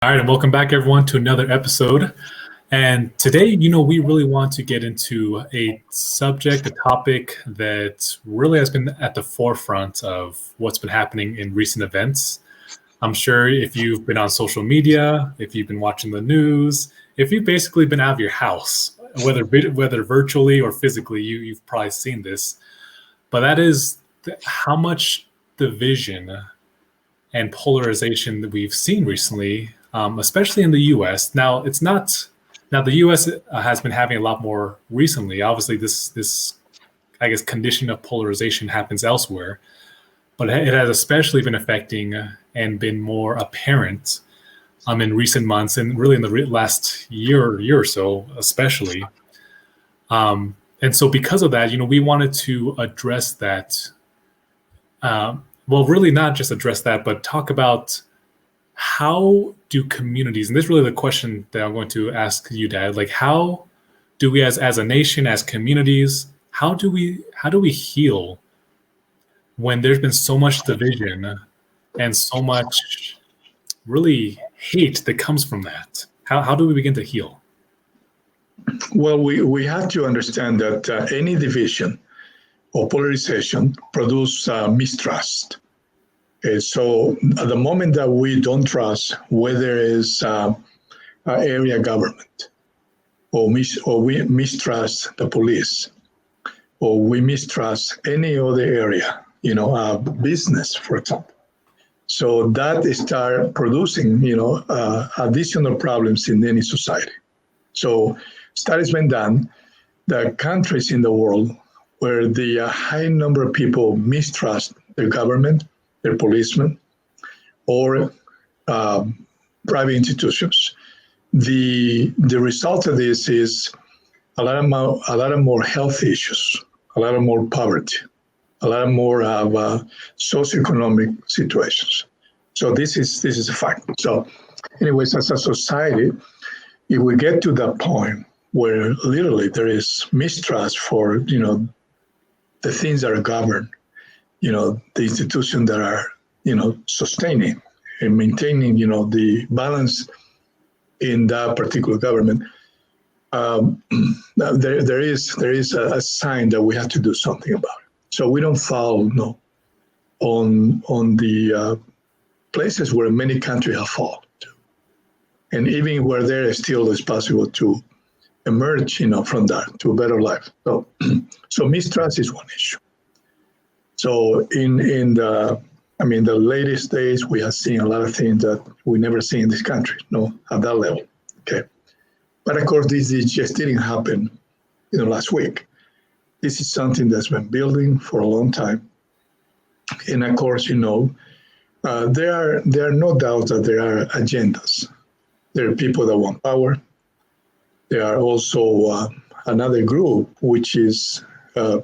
All right, and welcome back, everyone, to another episode. And today, we really want to get into a subject, a topic that really has been at the forefront of what's been happening in recent events. I'm sure if you've been on social media, if you've been watching the news, if you've basically been out of your house, whether virtually or physically, you've probably seen this. But that is how much division and polarization that we've seen recently, especially in the U.S. Now, it's not. Now, the U.S. Has been having a lot more recently. Obviously, this I guess condition of polarization happens elsewhere, but it has especially been affecting and been more apparent in recent months and really in the last year or so, especially. And so, because of that, we wanted to address that. Well, really not just address that, but talk about how do communities, and this is really the question that I'm going to ask you, Dad, like how do we as a nation, as communities, how do we heal when there's been so much division and so much really hate that comes from that? How do we begin to heal? Well, we have to understand that any division or polarization produce mistrust. So at the moment that we don't trust whether it's area government, or we mistrust the police, or we mistrust any other area, business, for example. So that start producing, additional problems in any society. So studies been done that countries in the world where the high number of people mistrust their government, their policemen, or private institutions, the result of this is a lot of more health issues, a lot of more poverty, a lot more of socioeconomic situations. So this is a fact. So, anyways, as a society, if we get to that point where literally there is mistrust for the things that are governed, the institutions that are sustaining and maintaining the balance in that particular government, there is a sign that we have to do something about it. So we don't fall on the places where many countries have fallen to. And even where there still is possible to emerge from that to a better life. So mistrust is one issue. So in the latest days, we have seen a lot of things that we never see in this country, at that level. Okay. But of course, this just didn't happen, last week. This is something that's been building for a long time. And of course, there are no doubts that there are agendas. There are people that want power. There are also another group, which is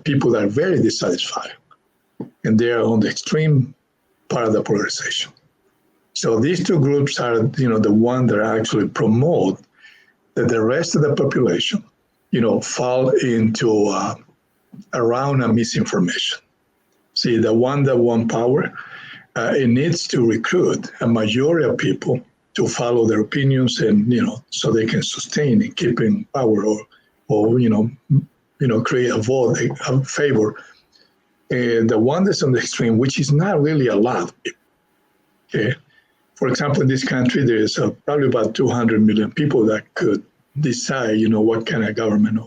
people that are very dissatisfied. And they are on the extreme part of the polarization. So these two groups are, the one that actually promote that the rest of the population, fall into around a misinformation. See, the one that want power, it needs to recruit a majority of people to follow their opinions and, so they can sustain and keep in power or create a vote, a favor. And the one that's on the extreme, which is not really a lot of people. Okay. For example, in this country, there is probably about 200 million people that could decide, what kind of government,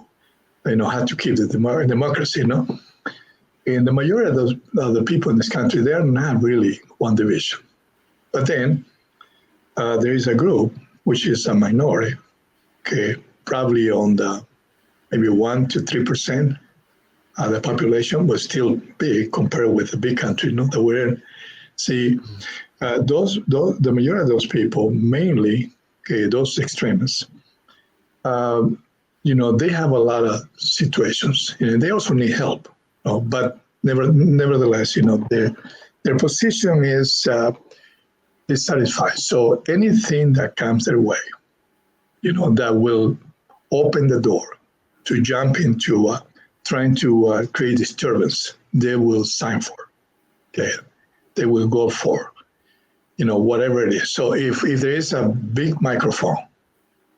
how to keep the democracy, And the majority of the people in this country, they're not really one division. But then there is a group, which is a minority, okay, probably on the maybe 1 to 3%. The population was still big compared with the big country, that we're in. See, the majority of those people, mainly, okay, those extremists, they have a lot of situations, and they also need help. But nevertheless, their position is dissatisfied. So anything that comes their way, that will open the door to jump into trying to create disturbance, they will sign for. Okay, they will go for. whatever it is. So if there is a big microphone,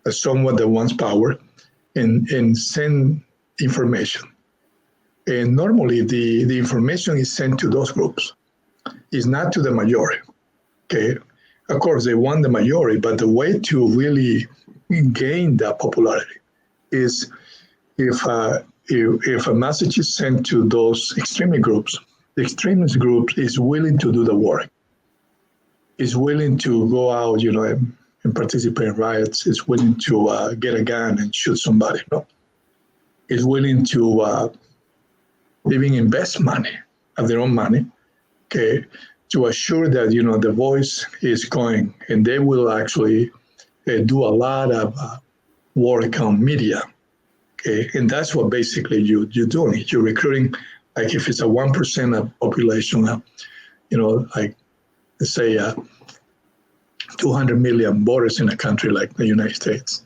someone that wants power and send information, and normally the information is sent to those groups. It's not to the majority. Okay. Of course, they want the majority, but the way to really gain that popularity is if a message is sent to those extremist groups, the extremist group is willing to do the work, is willing to go out, and participate in riots, is willing to get a gun and shoot somebody, is willing to even invest money of their own money, okay, to assure that, the voice is going, and they will actually do a lot of work on media. Okay, and that's what basically you're doing. You're recruiting, like if it's a 1% of population, like let's say 200 million voters in a country like the United States,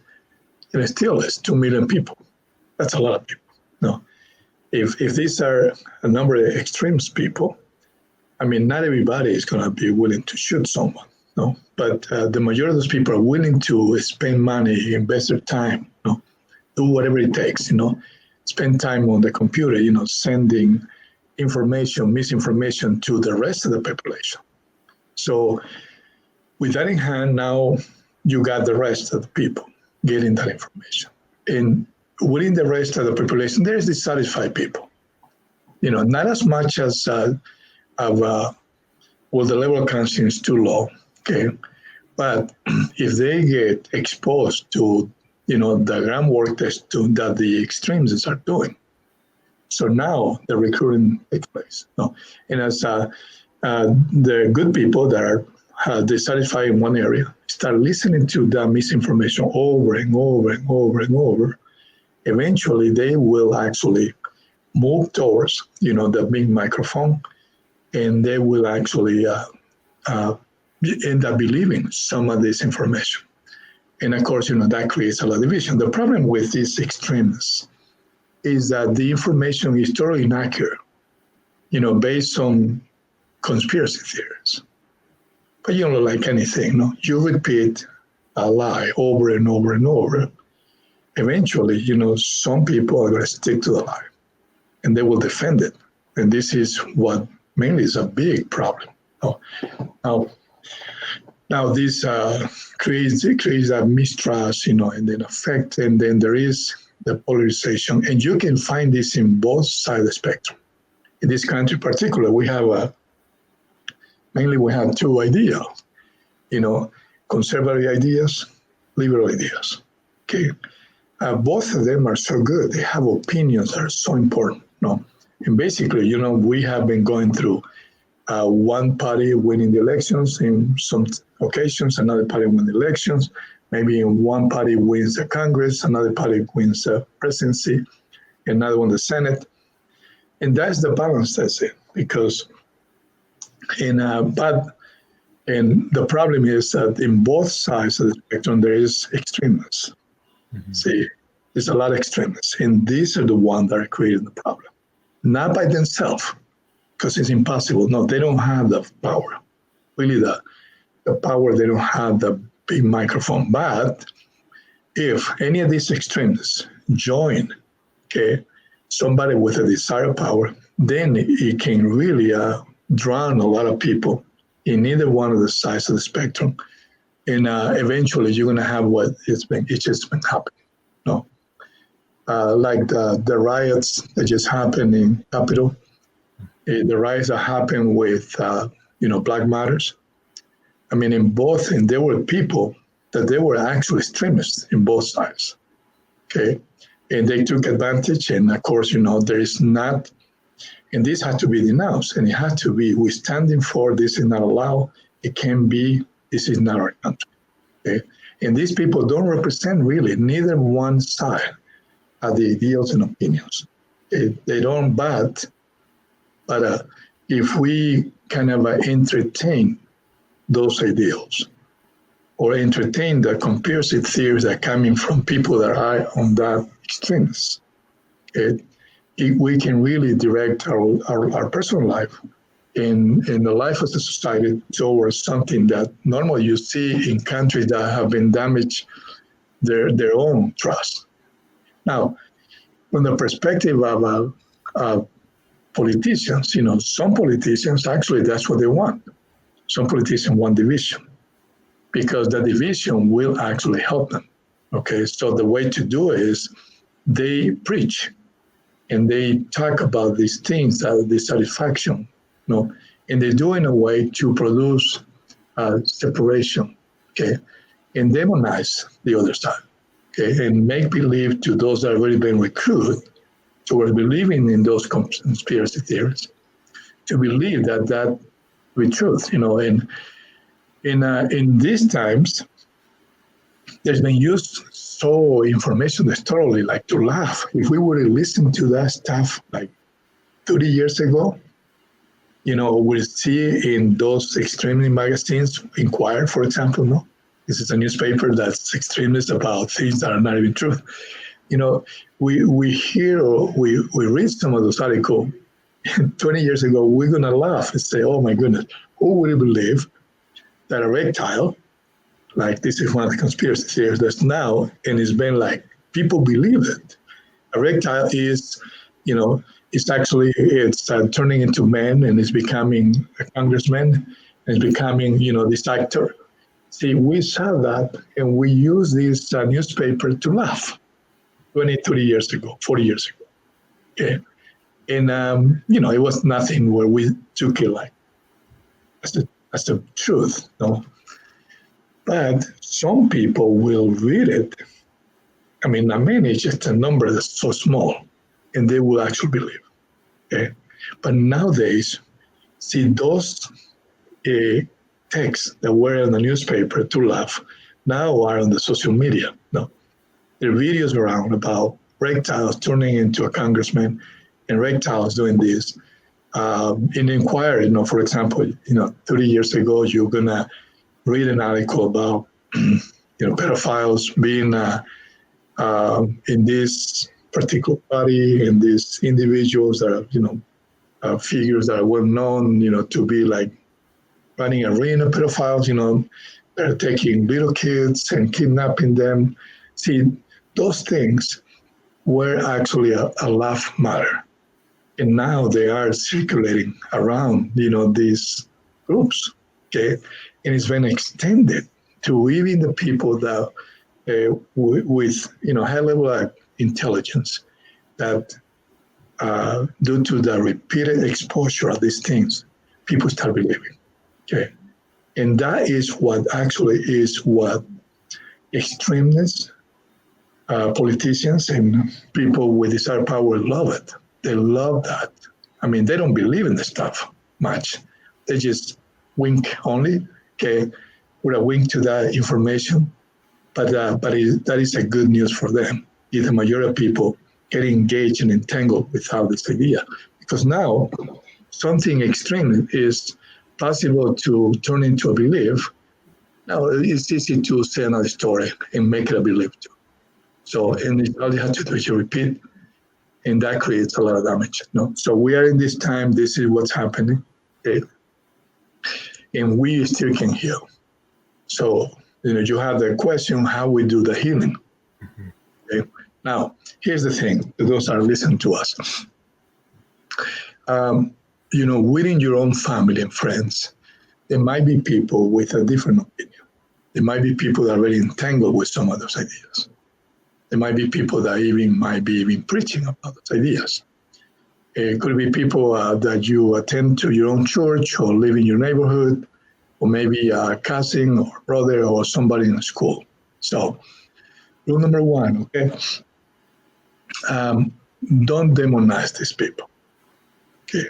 and it still is 2 million people. That's a lot of people. No, if these are a number of extremist people, not everybody is going to be willing to shoot someone. No, but the majority of those people are willing to spend money, invest their time, do whatever it takes, spend time on the computer, sending information, misinformation to the rest of the population. So with that in hand, now you got the rest of the people getting that information. And within the rest of the population, there's dissatisfied people. Not as much as the level of conscience is too low, okay? But if they get exposed to, the groundwork that the extremists are doing, so now the recruiting takes place. And as the good people that are dissatisfied in one area start listening to that misinformation over and over and over and over, eventually they will actually move towards, the big microphone, and they will actually end up believing some of this information. And of course, that creates a lot of division. The problem with these extremists is that the information is totally inaccurate, based on conspiracy theories. But you don't like anything, you repeat a lie over and over and over. Eventually, some people are going to stick to the lie and they will defend it. And this is what mainly is a big problem. Now this creates a mistrust, and then affect, and then there is the polarization. And you can find this in both sides of the spectrum. In this country in particular, we have two ideas, conservative ideas, liberal ideas. Okay, both of them are so good. They have opinions that are so important. And basically, we have been going through one party winning the elections in some occasions, another party wins the elections. Maybe one party wins the Congress, another party wins the presidency, another one the Senate. And that's the balance that's it. Because and the problem is that in both sides of the spectrum, there is extremists. Mm-hmm. See, there's a lot of extremists. And these are the ones that are creating the problem. Not by themselves, because it's impossible. No, they don't have the power. Really, the power, they don't have the big microphone. But if any of these extremists join, somebody with a desire of power, then it can really drown a lot of people in either one of the sides of the spectrum. And eventually you're going to have what it's just been happening. Like the riots that just happened in Capitol, the riots that happened with, Black Matters. In both, and there were people that they were actually extremists in both sides, okay? And they took advantage, and of course, there is not, and this has to be denounced, and it has to be, we're standing for this is not allowed, it can be, this is not our country, okay? And these people don't represent really neither one side of the ideals and opinions. They don't, but if we kind of entertain those ideals or entertain the conspiracy theories that are coming from people that are on that extremes, we can really direct our personal life in the life of the society towards something that normally you see in countries that have been damaged their own trust. Now, from the perspective of politicians, some politicians actually that's what they want. Some politicians want division because the division will actually help them. Okay, so the way to do it is they preach and they talk about these things, dissatisfaction, and they do in a way to produce separation, okay, and demonize the other side, okay, and make believe to those that have already been recruited towards believing in those conspiracy theories, to believe that be truth, and in these times, there's been used so information that's totally like to laugh. If we were to listen to that stuff like 30 years ago, we see in those extremely magazines, Inquirer, for example, this is a newspaper that's extremist about things that are not even true. We hear or we read some of those articles 20 years ago, we're going to laugh and say, oh my goodness, who would believe that a reptile, like this is one of the conspiracy theories that's now, and it's been like, people believe it. A reptile is, it's turning into man and it's becoming a congressman and it's becoming, this actor. See, we saw that and we use this newspaper to laugh 20, 30 years ago, 40 years ago. Okay. And, it was nothing where we took it like, that's the truth, But some people will read it. I mean, it's just a number that's so small, and they will actually believe. Okay, but nowadays, see those texts that were in the newspaper to laugh now are on the social media. No, there are videos around about reptiles turning into a congressman, and reptiles doing this. In Inquirer, for example, 30 years ago, you're gonna read an article about pedophiles being in this particular party, and these individuals that are figures that are well known to be like running a ring of pedophiles. They're taking little kids and kidnapping them. See, those things were actually a laugh matter, and now they are circulating around these groups. Okay, and it's been extended to even the people that with high level of intelligence that due to the repeated exposure of these things, people start believing. Okay, and that is what extremists, politicians, and people with desired power love it. They love that. I mean, they don't believe in the stuff much. They just wink only, okay, with a wink to that information. But that is a good news for them. The majority of people get engaged and entangled without this idea. Because now something extreme is possible to turn into a belief. Now it's easy to say another story and make it a belief too. So, and all you have to do is you repeat, and that creates a lot of damage. So we are in this time, this is what's happening. Okay? And we still can heal. So, you have the question, how we do the healing. Mm-hmm. Okay? Now, here's the thing, those that are listening to us. Within your own family and friends, there might be people with a different opinion. There might be people that are very entangled with some of those ideas. There might be people that might be preaching about those ideas. It could be people that you attend to your own church or live in your neighborhood, or maybe a cousin or brother or somebody in school. So, rule number one, okay? Don't demonize these people, okay?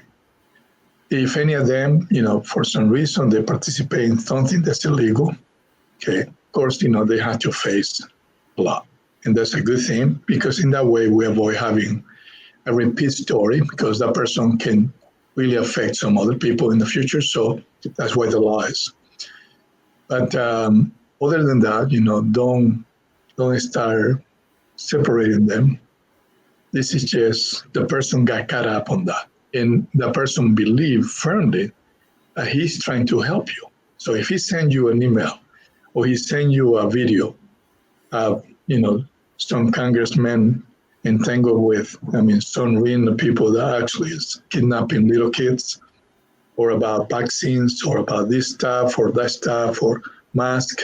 If any of them, for some reason they participate in something that's illegal, okay, of course, they have to face a lot. And that's a good thing, because in that way we avoid having a repeat story, because that person can really affect some other people in the future. So that's why the law is. But other than that, don't start separating them. This is just the person got caught up on that. and the person believe firmly that he's trying to help you. So if he send you an email or he send you a video of, some congressman entangled with, some real people that actually is kidnapping little kids, or about vaccines, or about this stuff or that stuff, or mask.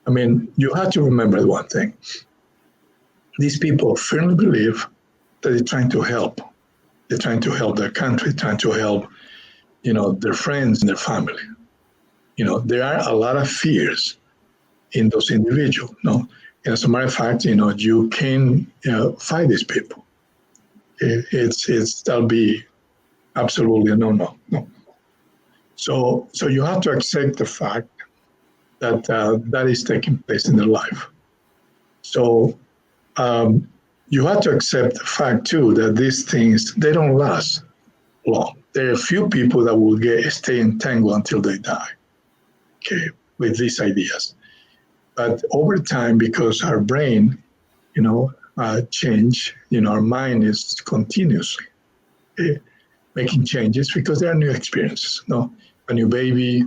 You have to remember one thing. These people firmly believe that they're trying to help. They're trying to help their country, trying to help, their friends and their family. There are a lot of fears in those individuals. No, and as a matter of fact, you can fight these people. That'll be absolutely a no. So you have to accept the fact that that is taking place in their life. So you have to accept the fact too that these things, they don't last long. There are a few people that will stay entangled until they die, okay, with these ideas. But over time, because our brain, change, our mind is continuously making changes because there are new experiences. A new baby,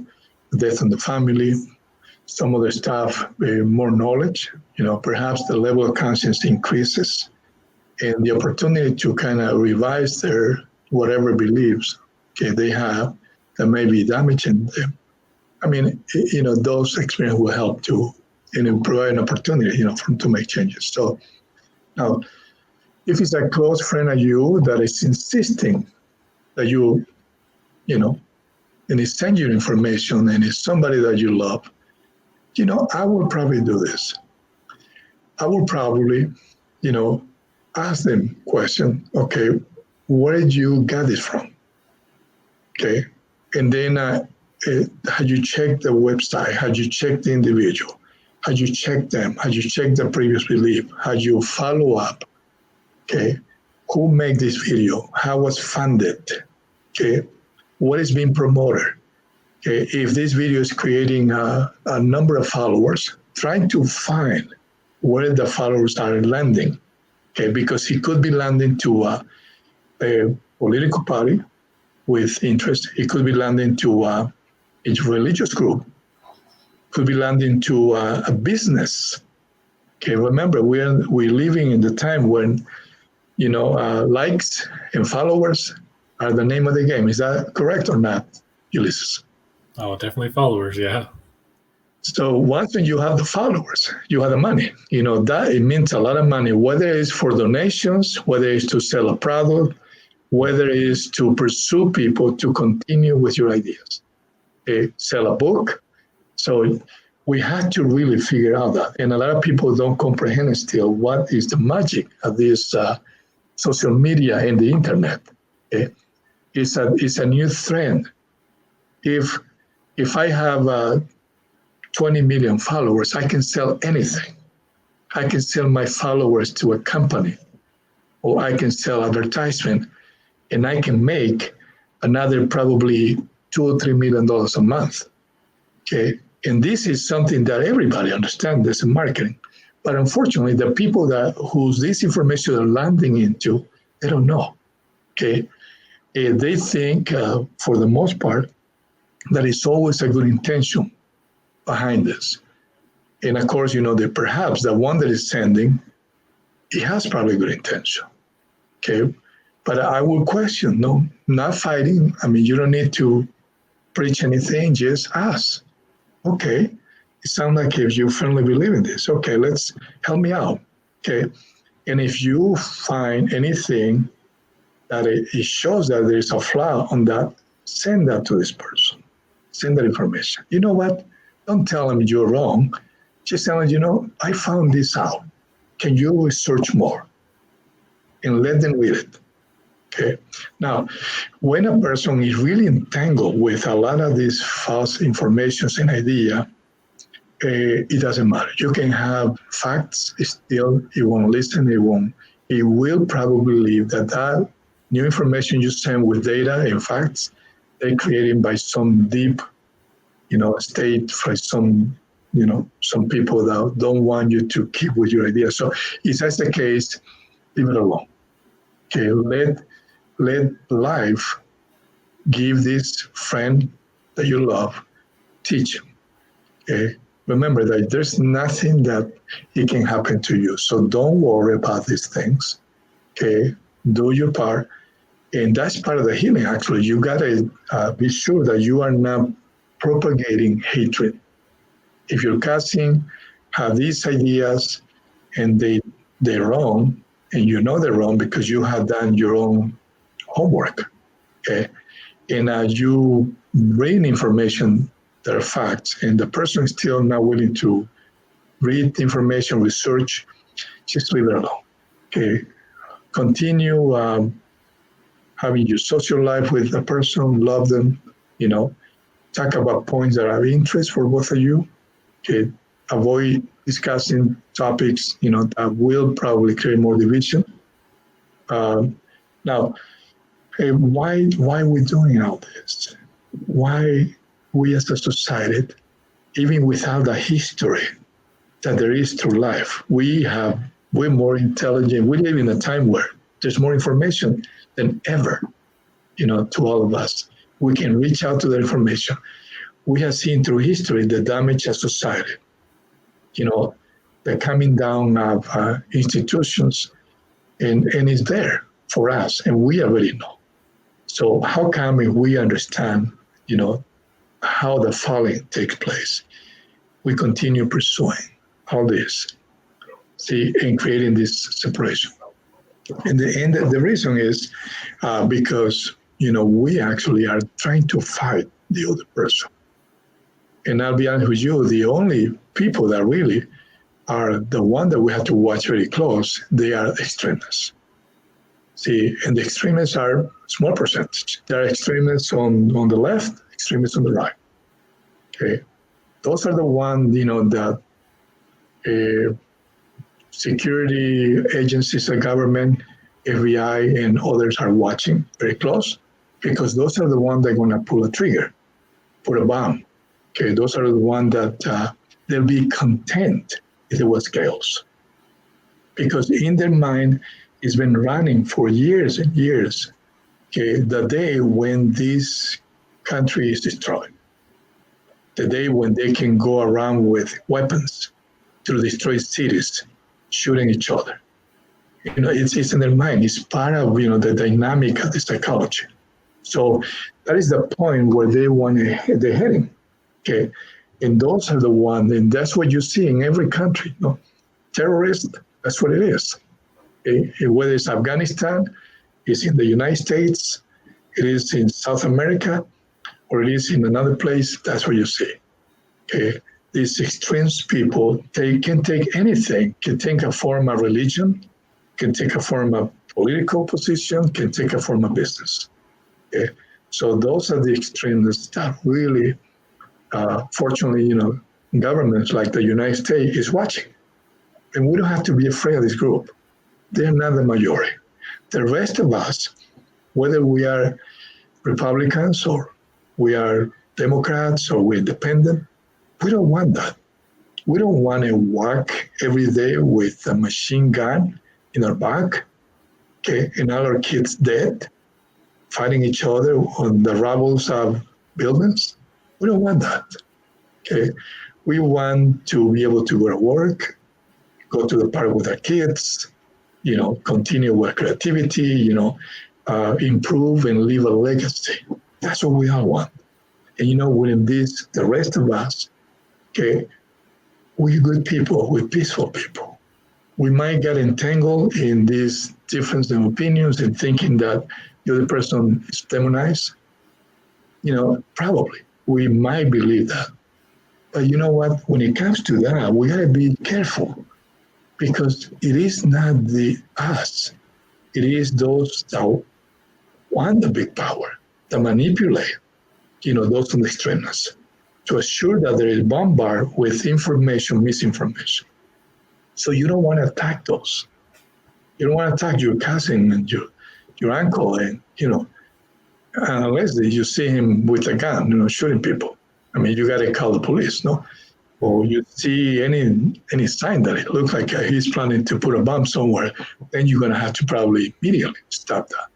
death in the family, some other stuff, more knowledge. Perhaps the level of conscience increases, and the opportunity to kind of revise their whatever beliefs they have that may be damaging them. Those experiences will help to provide an opportunity, to make changes. So now, if it's a close friend of you that is insisting that you, and is sending you information, and it's somebody that you love, I will probably do this. I will probably, ask them question, okay, where did you get this from? Okay, and then had you checked the website? Had you checked the individual? Had you checked them? Had you checked the previous belief? Had you follow up? Okay, who made this video? How was funded? Okay, what is being promoted? Okay, if this video is creating a number of followers, trying to find where the followers are landing. Okay, because he could be landing to a political party with interest. It could be landing to a religious group. Could be landing to a business. Okay, remember we're living in the time when likes and followers are the name of the game. Is that correct or not, Ulysses? Oh, definitely followers. Yeah. So once you have the followers, you have the money. That it means a lot of money, whether it's for donations, whether it's to sell a product, whether it's to pursue people to continue with your ideas. Sell a book. So we had to really figure out that. And a lot of people don't comprehend still what is the magic of this social media and the internet. It's a new trend. If I have 20 million followers, I can sell anything. I can sell my followers to a company, or I can sell advertisement, and I can make another probably $2 or $3 million a month. Okay, and this is something that everybody understands this in marketing, but unfortunately, the people whose this information are landing into, they don't know. Okay, they think, for the most part, that it's always a good intention behind this. And of course, that perhaps the one that is sending, it has probably good intention. Okay. But I will question, not fighting. You don't need to preach anything, just ask. Okay. It sounds like if you firmly believe in this, okay, let's help me out. Okay. And if you find anything that it shows that there's a flaw on that, send that to this person. Send that information. You know what? Don't tell them you're wrong. Just tell them, I found this out. Can you research more? And let them read it. Okay. Now, when a person is really entangled with a lot of these false informations and idea, it doesn't matter. You can have facts, still it won't listen, it will probably believe that new information you send with data and facts, they're created by some deep state for some people that don't want you to keep with your idea. So if that's the case, leave it alone. Okay, let let life give this friend that you love, teach him. Okay? Remember that there's nothing that it can happen to you. So don't worry about these things. Okay? Do your part. And that's part of the healing, actually. You got to be sure that you are not propagating hatred. If your cousin have these ideas and they're wrong, and you know they're wrong because you have done your own homework, okay? And you bring information that are facts, and the person is still not willing to read the information, research, just leave it alone, okay? Continue having your social life with the person, love them, talk about points that are of interest for both of you. Okay, avoid discussing topics, that will probably create more division. Now, why are we doing all this? Why we as a society, even without the history that there is through life, we're more intelligent. We live in a time where there's more information than ever, to all of us. We can reach out to the information. We have seen through history the damage of society, the coming down of institutions, and it's there for us, and we already know. So how come if we understand, how the falling takes place, we continue pursuing all this, and creating this separation? And the reason is because, we actually are trying to fight the other person. And I'll be honest with you, the only people that really are the one that we have to watch very close, they are extremists. And the extremists are a small percentage. There are extremists on the left, extremists on the right. Okay, those are the ones, that security agencies of government, FBI, and others are watching very close, because those are the ones that are going to pull a trigger, put a bomb. Okay, those are the ones that they'll be content if there was chaos, because in their mind, it's been running for years and years. Okay, the day when this country is destroyed, the day when they can go around with weapons to destroy cities, shooting each other. It's in their mind. It's part of the dynamic of the psychology. So that is the point where they're heading. Okay, and those are the ones, and that's what you see in every country. Terrorists, that's what it is. Okay? Whether it's Afghanistan, it's in the United States, it is in South America, or it is in another place, that's what you see. Okay, these extremist people, they can take anything, can take a form of religion, can take a form of political position, can take a form of business. Okay, so those are the extremists that really, fortunately, governments like the United States is watching. And we don't have to be afraid of this group. They're not the majority. The rest of us, whether we are Republicans or we are Democrats or we're independent, we don't want that. We don't want to walk every day with a machine gun in our back, okay, and all our kids dead, fighting each other on the rubbles of buildings. We don't want that, okay? We want to be able to go to work, go to the park with our kids, continue with creativity, improve and leave a legacy. That's what we all want. And within this, the rest of us, okay, we're good people, we're peaceful people. We might get entangled in this difference in opinions and thinking that the other person is demonized. Probably we might believe that. But you know what? When it comes to that, we gotta be careful, because it is not the us. It is those that want the big power, that manipulate, those on the extremists, to assure that there is bombarded with information, misinformation. So you don't want to attack those. You don't want to attack your cousin and your uncle, and unless you see him with a gun, shooting people. I mean, you got to call the police, no? Or you see any sign that it looks like he's planning to put a bomb somewhere, then you're going to have to probably immediately stop that.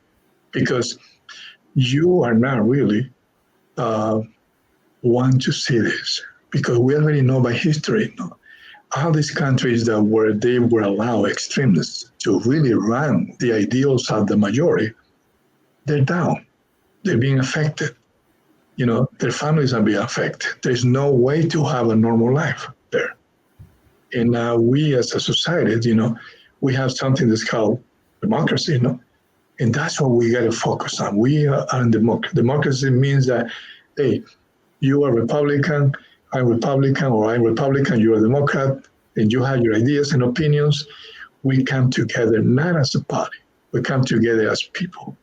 because you are not really want to see this, because we already know by history, all these countries that where they were allowed extremists to really run the ideals of the majority, they're down. They're being affected. Their families are being affected. There's no way to have a normal life there. And we as a society, we have something that's called democracy, and that's what we got to focus on. We are in democracy. Democracy means that, hey, you are Republican, I'm Republican, or I'm Republican, you're a Democrat, and you have your ideas and opinions. We come together not as a party. We come together as people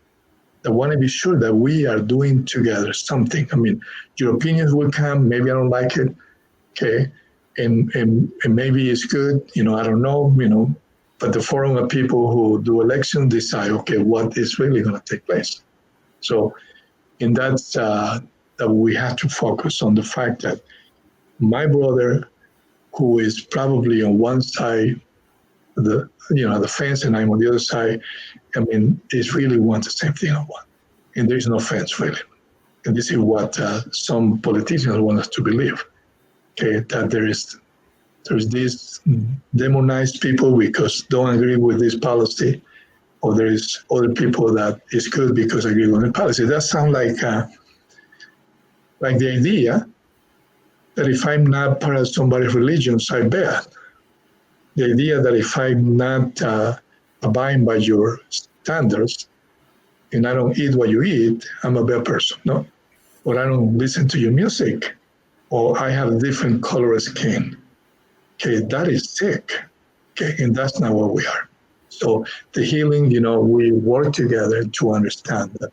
that want to be sure that we are doing together something. I mean, your opinions will come. Maybe I don't like it, okay, and maybe it's good. I don't know. But the forum of people who do elections decide, okay, what is really going to take place. So, and that's that we have to focus on the fact that my brother, who is probably on one side of the fence, and I'm on the other side, is really want the same thing I want. And there's no fence really. And this is what some politicians want us to believe, okay, that there's these demonized people because don't agree with this policy, or there is other people that is good because agree with the policy. That sounds like the idea that if I'm not part of somebody's religion, so I'm bad. The idea that if I'm not abiding by your standards and I don't eat what you eat, I'm a bad person, no? Or I don't listen to your music, or I have a different color of skin. Okay, that is sick. Okay, and that's not what we are. So the healing, we work together to understand that.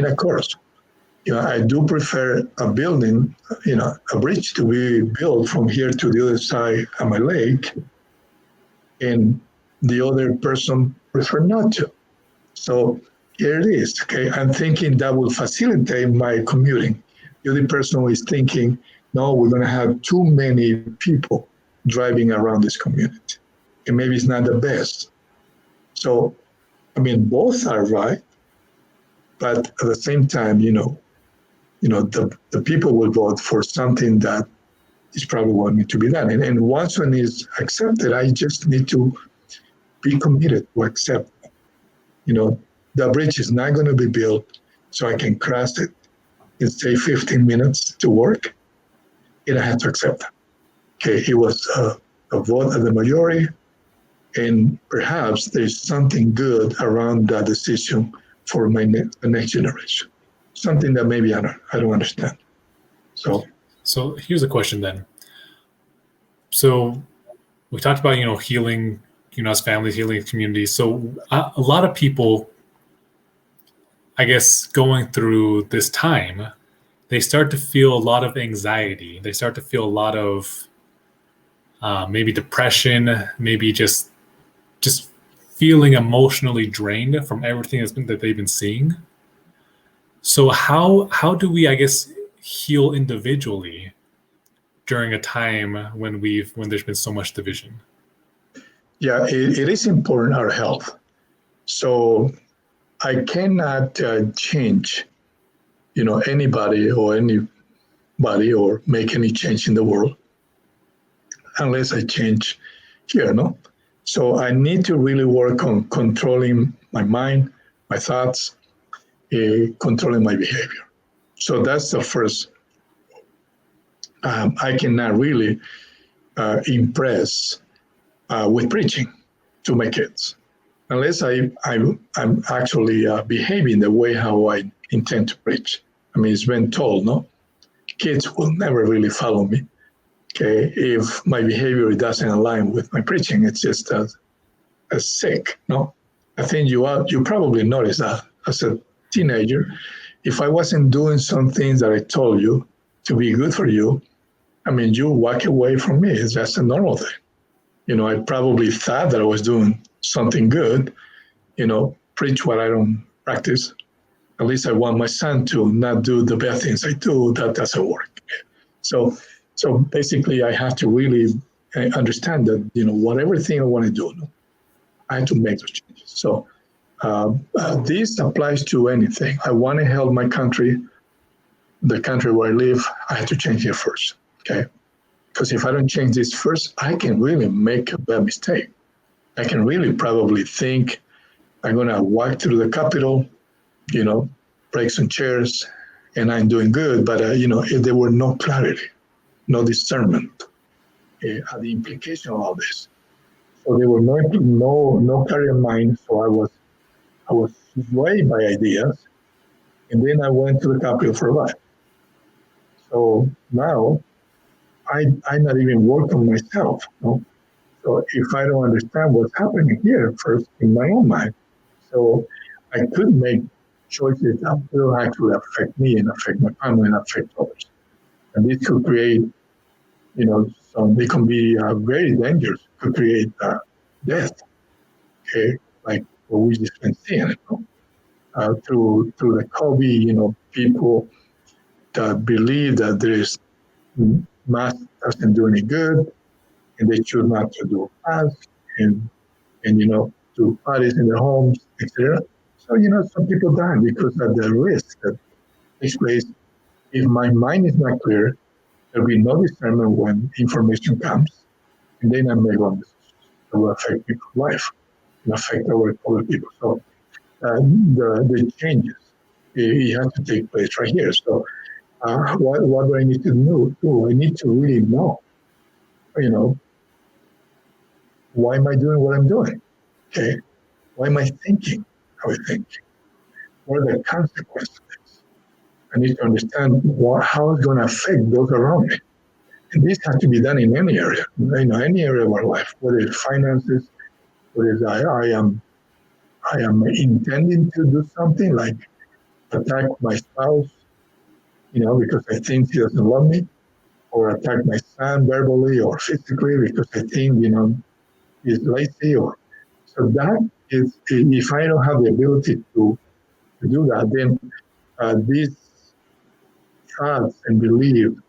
Of course, I do prefer a building, a bridge to be built from here to the other side of my lake, and the other person prefer not to. So here it is. Okay, I'm thinking that will facilitate my commuting. The other person is thinking, no, we're going to have too many people driving around this community, and maybe it's not the best. So, both are right, but at the same time, the people will vote for something that is probably wanting to be done. And once one is accepted, I just need to be committed to accept. The bridge is not going to be built so I can cross it in, say, 15 minutes to work, and I have to accept that. Okay, it was a vote of the majority, and perhaps there's something good around that decision for the next generation. Something that maybe I don't understand. So here's a question then. So we talked about healing, as families, healing communities. So a lot of people, I guess, going through this time, they start to feel a lot of anxiety. They start to feel a lot of maybe depression, maybe just feeling emotionally drained from everything that they've been seeing. So how do we, I guess, heal individually during a time when there's been so much division? Yeah, it is important, our health. So I cannot change, anybody or make any change in the world unless I change here, no? So I need to really work on controlling my mind, my thoughts, controlling my behavior. So that's the first. I cannot really impress with preaching to my kids unless I'm actually behaving the way how I intend to preach. It's been told, no? Kids will never really follow me. Okay, if my behavior doesn't align with my preaching, it's just as sick, no? I think you probably noticed that as a teenager, if I wasn't doing some things that I told you to be good for you, you walk away from me. It's just a normal thing. I probably thought that I was doing something good, preach what I don't practice. At least I want my son to not do the bad things I do. That doesn't work. So basically, I have to really understand that, whatever thing I want to do, I have to make those changes. So This applies to anything. I want to help my country, the country where I live. I have to change it first, okay? Because if I don't change this first, I can really make a bad mistake. I can really probably think I'm going to walk through the Capitol, break some chairs, and I'm doing good. But, if there were no clarity, no discernment, the implication of all this. So there were no clarity of mind. So I was swayed by ideas, and then I went to the Capitol for a ride. So now I'm not even working on myself. So if I don't understand what's happening here first in my own mind, so I could make choices that will actually affect me and affect my family and affect others. And this could create, they can be very dangerous. Could create death. Okay, like what we just been seeing, through the COVID, people that believe that there is mask doesn't do any good, and they choose not to do masks and do parties in their homes, etc. So some people die because of the risk that takes place. If my mind is not clear, there'll be no discernment when information comes, and then I make wrong decisions that will affect people's life and affect other people. So the changes it has to take place right here. So what do I need to do? I need to really know, why am I doing what I'm doing? Okay, why am I thinking how I think? What are the consequences? I need to understand how it's going to affect those around me. And this has to be done in any area, any area of our life, whether it's finances, whether it's I am intending to do something like attack my spouse, because I think he doesn't love me, or attack my son verbally or physically because I think, he's lazy. So that is, if I don't have the ability to do that, then these thoughts and beliefs,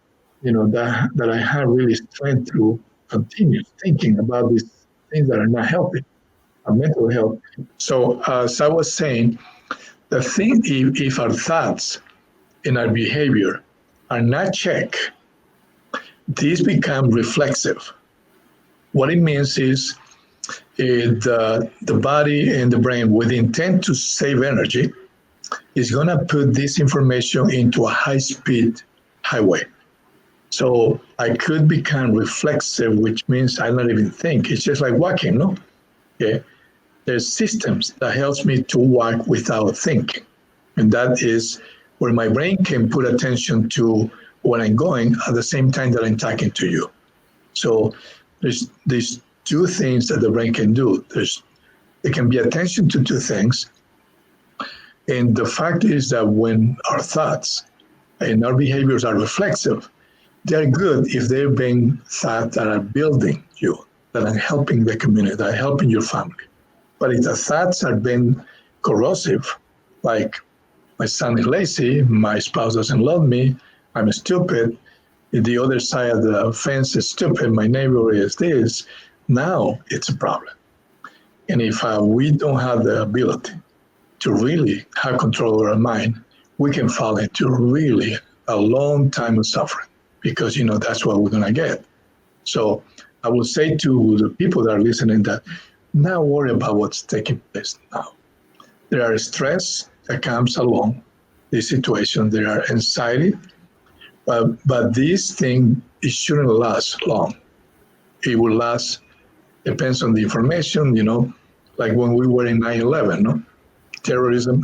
that I have really strength to continue thinking about these things that are not healthy, mental health. So as I was saying, the thing, if our thoughts and our behavior are not checked, these become reflexive. What it means is the body and the brain, with intent to save energy, is going to put this information into a high-speed highway. So I could become reflexive, which means I don't even think. It's just like walking, no? Okay. There's systems that helps me to walk without thinking. And that is where my brain can put attention to where I'm going at the same time that I'm talking to you. So there's these two things that the brain can do. It can be attention to two things. And the fact is that when our thoughts and our behaviors are reflexive, they're good if they're being thoughts that are building you, that are helping the community, that are helping your family. But if the thoughts are being corrosive, like my son is lazy, my spouse doesn't love me, I'm stupid, the other side of the fence is stupid, my neighbor is this, now it's a problem. And if we don't have the ability to really have control over our mind, we can fall into really a long time of suffering because, that's what we're going to get. So I will say to the people that are listening that not worry about what's taking place now. There are stress that comes along this situation. There are anxiety, but this thing, it shouldn't last long. It will last, depends on the information, like when we were in 9/11, no? Terrorism,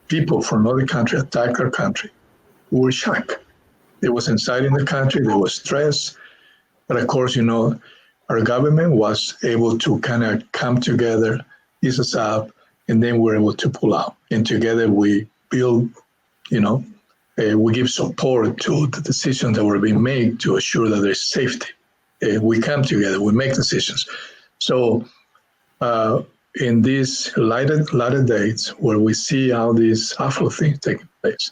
people from another country attacked our country. We were shocked. There was anxiety in the country, there was stress, but of course, our government was able to kind of come together, ease us up, and then we're able to pull out. And together we build, we give support to the decisions that were being made to assure that there's safety. We come together, we make decisions. So in these latter days where we see all these awful things taking place,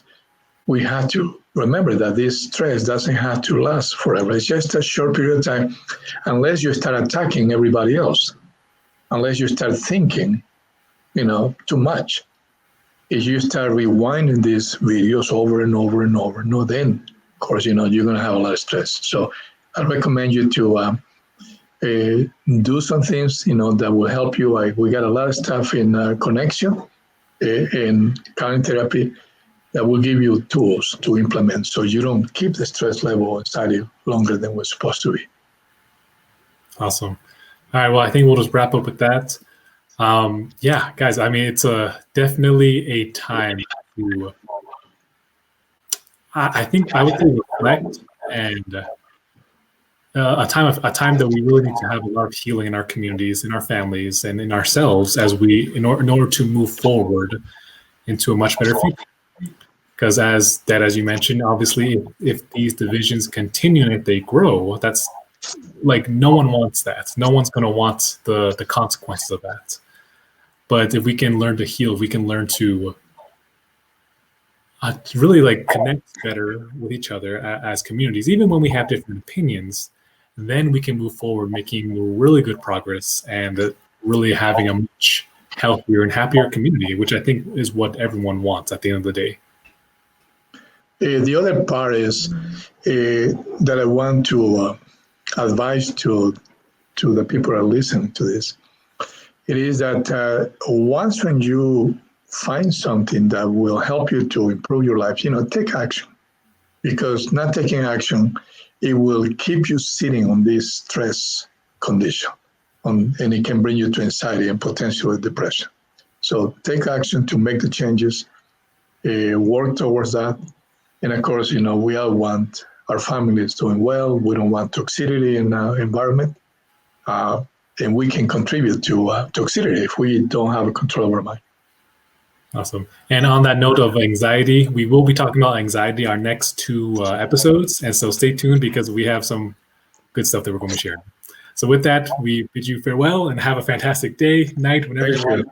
we have to remember that this stress doesn't have to last forever. It's just a short period of time, unless you start attacking everybody else, unless you start thinking too much. If you start rewinding these videos over and over and over, no, then of course you're going to have a lot of stress. So I recommend you to do some things that will help you. Like we got a lot of stuff in connection in current therapy that will give you tools to implement, so you don't keep the stress level inside you longer than we're supposed to be. Awesome. All right. Well, I think we'll just wrap up with that. Yeah, guys. I mean, it's definitely a time to. I think I would say reflect and. A time that we really need to have a lot of healing in our communities, in our families, and in ourselves as in order to move forward into a much better future. Because as you mentioned, obviously, if these divisions continue and if they grow, that's like no one wants that. No one's going to want the consequences of that. But if we can learn to heal, if we can learn to really like connect better with each other as communities, even when we have different opinions, then we can move forward making really good progress and really having a much healthier and happier community, which I think is what everyone wants at the end of the day. The other part is that I want to advise to the people that are listening to this. It is that once when you find something that will help you to improve your life, take action. Because not taking action, it will keep you sitting on this stress condition, and it can bring you to anxiety and potentially depression. So take action to make the changes, work towards that. And of course, we all want our families doing well. We don't want toxicity in our environment. And we can contribute to toxicity if we don't have a control over our mind. Awesome. And on that note of anxiety, we will be talking about anxiety our next 2 episodes. And so stay tuned because we have some good stuff that we're going to share. So with that, we bid you farewell and have a fantastic day, night, whenever you want.